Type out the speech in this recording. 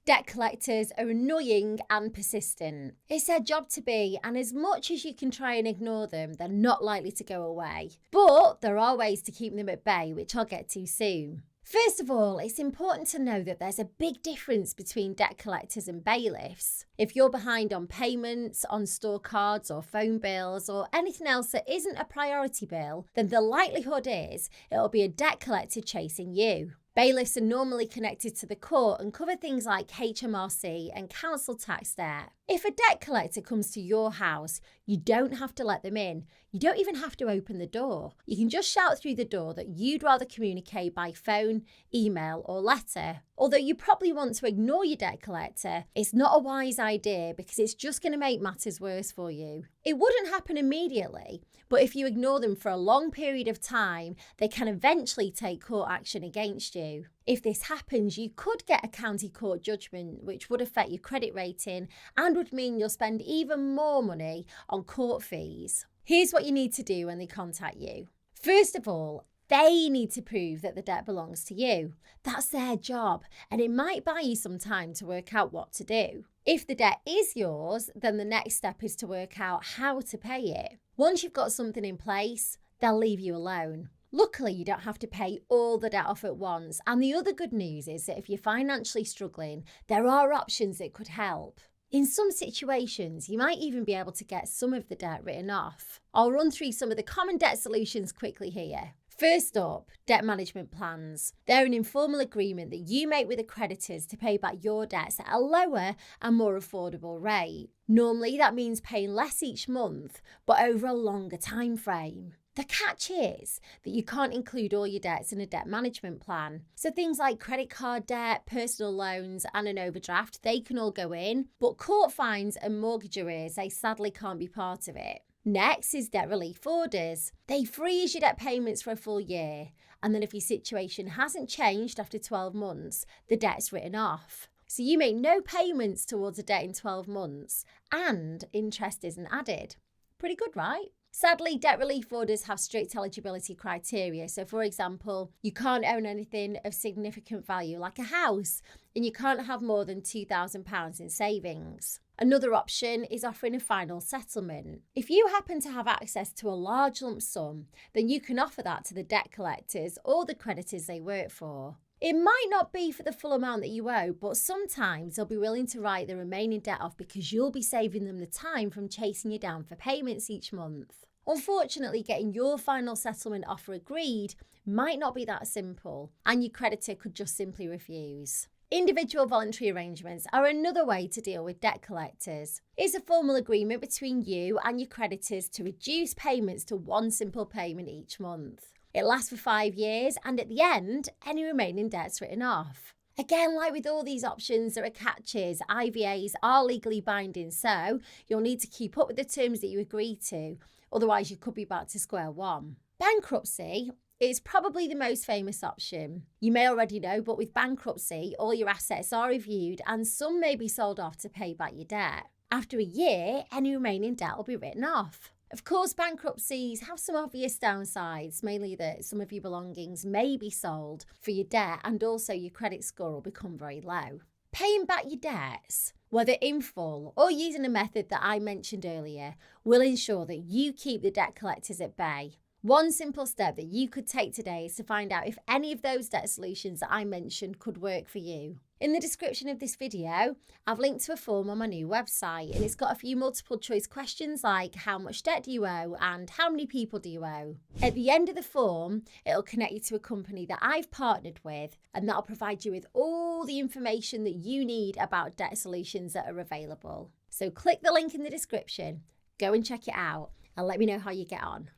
Debt collectors are annoying and persistent. It's their job to be, and as much as you can try and ignore them, they're not likely to go away. But there are ways to keep them at bay, which I'll get to soon. First of all, it's important to know that there's a big difference between debt collectors and bailiffs. If you're behind on payments, on store cards or phone bills, or anything else that isn't a priority bill, then the likelihood is it'll be a debt collector chasing you. Bailiffs are normally connected to the court and cover things like HMRC and council tax debt. If a debt collector comes to your house, you don't have to let them in. You don't even have to open the door. You can just shout through the door that you'd rather communicate by phone, email, or letter. Although you probably want to ignore your debt collector, it's not a wise idea because it's just going to make matters worse for you. It wouldn't happen immediately, but if you ignore them for a long period of time, they can eventually take court action against you. If this happens, you could get a county court judgment, which would affect your credit rating and would mean you'll spend even more money on court fees. Here's what you need to do when they contact you. First of all, they need to prove that the debt belongs to you. That's their job, and it might buy you some time to work out what to do. If the debt is yours, then the next step is to work out how to pay it. Once you've got something in place, they'll leave you alone. Luckily, you don't have to pay all the debt off at once, and the other good news is that if you're financially struggling, there are options that could help. In some situations, you might even be able to get some of the debt written off. I'll run through some of the common debt solutions quickly here. First up, debt management plans. They're an informal agreement that you make with the creditors to pay back your debts at a lower and more affordable rate. Normally, that means paying less each month, but over a longer time frame. The catch is that you can't include all your debts in a debt management plan. So things like credit card debt, personal loans, and an overdraft, they can all go in, but court fines and mortgage arrears, they sadly can't be part of it. Next is debt relief orders. They freeze your debt payments for a full year, and then if your situation hasn't changed after 12 months, the debt's written off. So you make no payments towards a debt in 12 months, and interest isn't added. Pretty good, right? Sadly, debt relief orders have strict eligibility criteria. So, for example, you can't own anything of significant value like a house, and you can't have more than £2,000 in savings. Another option is offering a final settlement. If you happen to have access to a large lump sum, then you can offer that to the debt collectors or the creditors they work for. It might not be for the full amount that you owe, but sometimes they'll be willing to write the remaining debt off because you'll be saving them the time from chasing you down for payments each month. Unfortunately, getting your final settlement offer agreed might not be that simple, and your creditor could just simply refuse. Individual voluntary arrangements are another way to deal with debt collectors. It's a formal agreement between you and your creditors to reduce payments to one simple payment each month. It lasts for 5 years, and at the end, any remaining debt's written off. Again, like with all these options, there are catches. IVAs are legally binding, so you'll need to keep up with the terms that you agree to. Otherwise, you could be back to square one. Bankruptcy is probably the most famous option. You may already know, but with bankruptcy, all your assets are reviewed and some may be sold off to pay back your debt. After a year, any remaining debt will be written off. Of course, bankruptcies have some obvious downsides, mainly that some of your belongings may be sold for your debt and also your credit score will become very low. Paying back your debts, whether in full or using a method that I mentioned earlier, will ensure that you keep the debt collectors at bay. One simple step that you could take today is to find out if any of those debt solutions that I mentioned could work for you. In the description of this video, I've linked to a form on my new website, and it's got a few multiple choice questions like how much debt do you owe and how many people do you owe. At the end of the form, it'll connect you to a company that I've partnered with, and that'll provide you with all the information that you need about debt solutions that are available. So click the link in the description, go and check it out, and let me know how you get on.